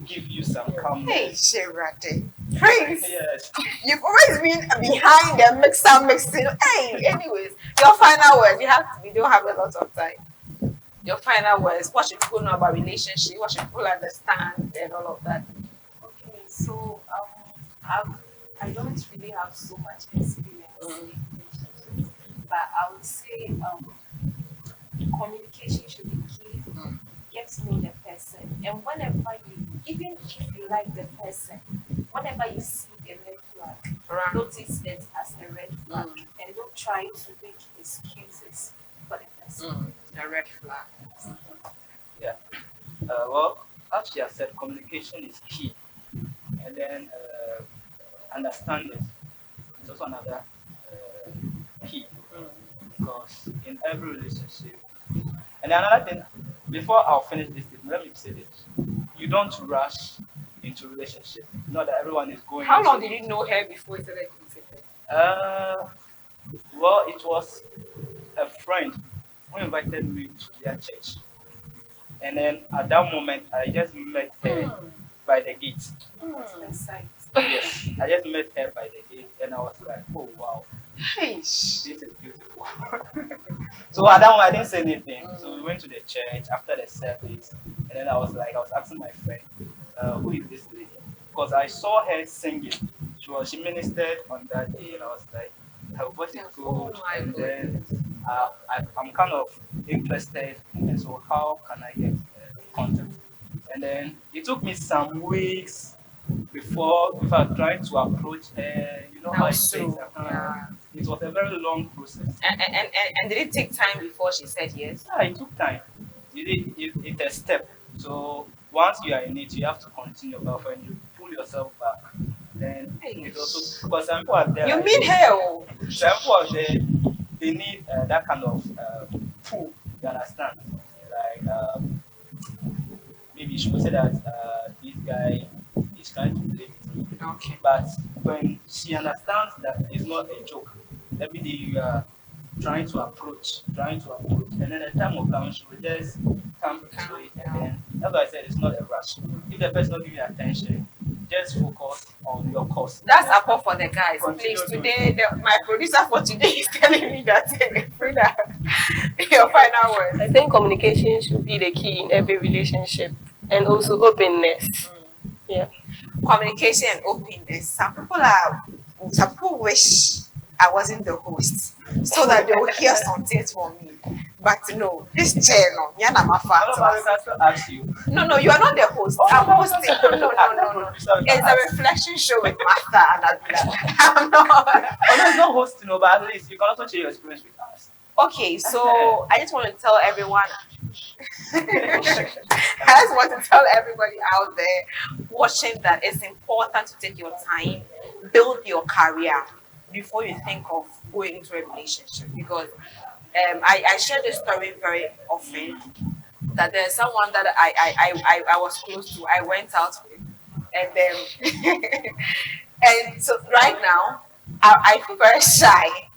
give you some Hey, calmness. Shirate. Prince, Yes. you've always been behind the mixing. Hey, anyways, your final words. We don't have a lot of time. Your final words. What should people know about relationship? What should people understand and all of that? Okay, so I don't really have so much experience in relationships, but I would say communication should be key. Get to know the person, and whenever even if you like the person, whenever you see a red flag, Right. notice it as a red flag, and don't try to make excuses for the person. A red flag. Well, as she has said, communication is key. And then understanding is also another key. Because in every relationship, and another thing, before I'll finish this statement, let me say this. You don't rush into relationship. Not that everyone is going How into long did you know her before you started dating her? Well, it was a friend who invited me to their church. And then at that moment, I just met her by the gate. Yes, I just met her by the gate, and I was like, oh wow, this is beautiful. So at that moment, I didn't say anything. So we went to the church after the service, and then I was asking my friend, who is this lady? Because I saw her singing. She ministered on that day, and I was like, her voice is good, and then I'm kind of interested, and so how can I get contact? And then it took me some weeks before I tried to approach her. You know how it takes. Yeah. It was a very long process. And did it take time before she said yes? Yeah, it took time. It's a step. So once you are in it, you have to continue. But when you pull yourself back, then it also, because some people are there. You mean her? Some people are there. They need that kind of pull. You understand? Like maybe you should say that this guy is trying to play with me. Okay. But when she understands that it's not a joke, every day you are trying to approach, and then the time will come, she will just come into it, and then that's why I said it's not a rush. If the person not giving you attention, just focus on your course. That's apart for the guys. Continue Please, doing today, my producer for today is telling me that Frida, your final words. I think communication should be the key in every relationship, and also openness. Yeah. Communication and openness. Some people wish I wasn't the host so that they will hear some things from me. But no, this chair, no, you're not my I father. still ask you. No, you are not the host. I'm hosting. No. It's a reflection show with Martha and Abdullah. I'm not. Oh, no, it's not hosting, no, but at least you can also share your experience with us. Okay, so I just want to tell everyone. I just want to tell everybody out there watching that it's important to take your time, build your career before you think of going into a relationship. Because I share this story very often that there's someone that I was close to. I went out with, and then and so right now I feel very shy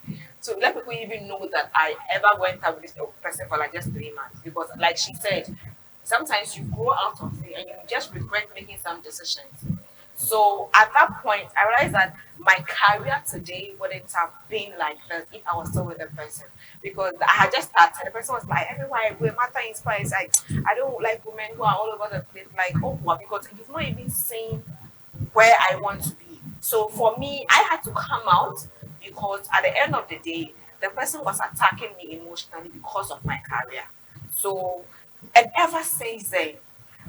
to let people even know that I ever went out with this person for like just 3 months, because like she said, sometimes you grow out of it and you just regret making some decisions. So at that point, I realized that my career today wouldn't have been like this if I was still with the person. Because I had just started. The person was like, everywhere I go, Martha inspires. Like, I don't like women who are all over the place. Like, oh, well, because you've not even seen where I want to be. So for me, I had to come out because at the end of the day, the person was attacking me emotionally because of my career. So, and ever since then,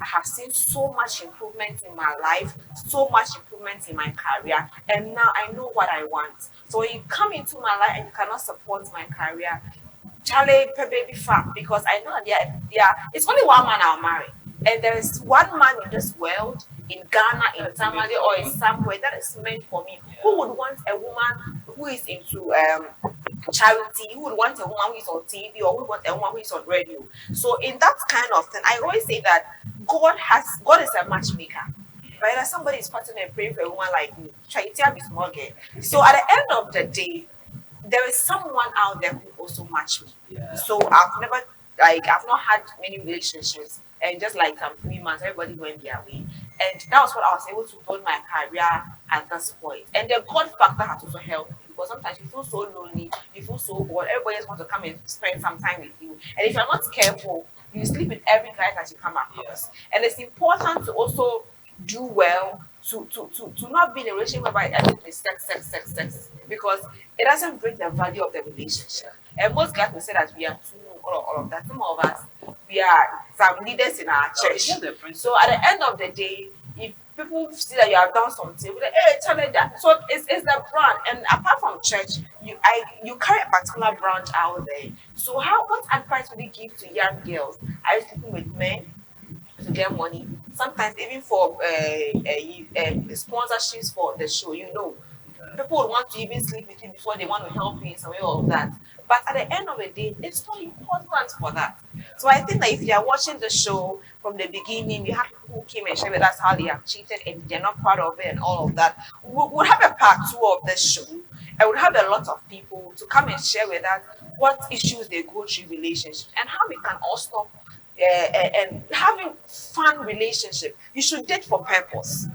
I have seen so much improvement in my life, so much improvement in my career, and now I know what I want. So when you come into my life and you cannot support my career, Charlie, baby fat, because I know that it's only one man I'll marry. And there is one man in this world, in Ghana, in Tamale, or in somewhere that is meant for me. Who would want a woman who is into charity? Who would want a woman who is on TV, or who would want a woman who is on radio? So in that kind of thing, I always say that God is a matchmaker. Right? That somebody is partnering and praying for a woman like me. Charity be small girl. So at the end of the day, there is someone out there who also match me. Yeah. So I've not had many relationships, and just like 3 months, everybody went their way. And that was what I was able to build my career at this point. And the God factor has also helped me, because sometimes you feel so lonely, you feel so bored, everybody just wants to come and spend some time with you. And if you're not careful, you sleep with every guy that you come across. And it's important to also do well to not be in a relationship whereby everything is sex, because it doesn't bring the value of the relationship. And most guys will say that we are too all of that. Some of us, we are some leaders in our church. So at the end of the day, if people see that you have done something, like, hey, tell me that. So it's the brand. And apart from church, you carry a particular brand out there. So what advice would you give to young girls? Are you sleeping with men to get money? Sometimes even for sponsorships for the show, people would want to even sleep with you before they want to help you in some way or that. But at the end of the day, it's not important for that. So I think that if you are watching the show from the beginning, you have people who came and shared with us how they have cheated and they're not proud of it and all of that. We'll have a part 2 of this show, and we'll have a lot of people to come and share with us what issues they go through in relationships and how we can all stop and having fun relationship. You should date for purpose.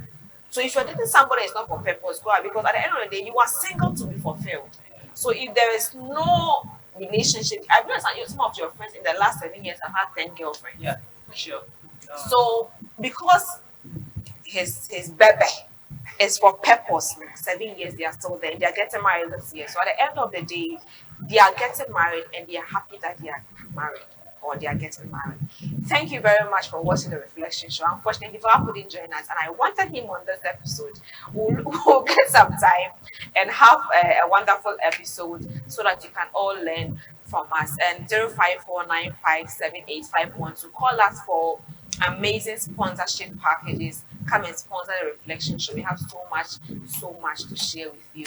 So if you're dating somebody, it's not for purpose, go out, because at the end of the day, you are single to be fulfilled. So if there is no relationship, I've noticed that some of your friends in the last 7 years have had 10 girlfriends. Yeah, sure. So because his baby is for purpose, 7 years they are still there. They are getting married this year. So at the end of the day, they are getting married and they are happy that they are married, or they are getting married. Thank you very much for watching the Reflection Show. Unfortunately, Diva couldn't join us, and I wanted him on this episode. We'll get some time and have a wonderful episode so that you can all learn from us. And 0549578512 to call us for amazing sponsorship packages. Come and sponsor the Reflection Show. We have so much to share with you.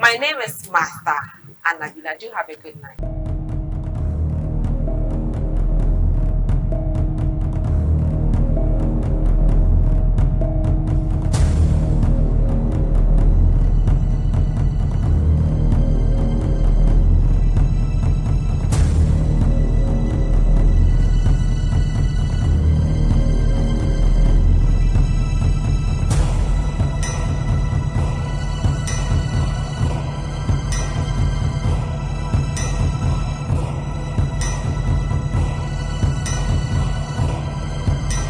My name is Martha, and Nabila. Do have a good night.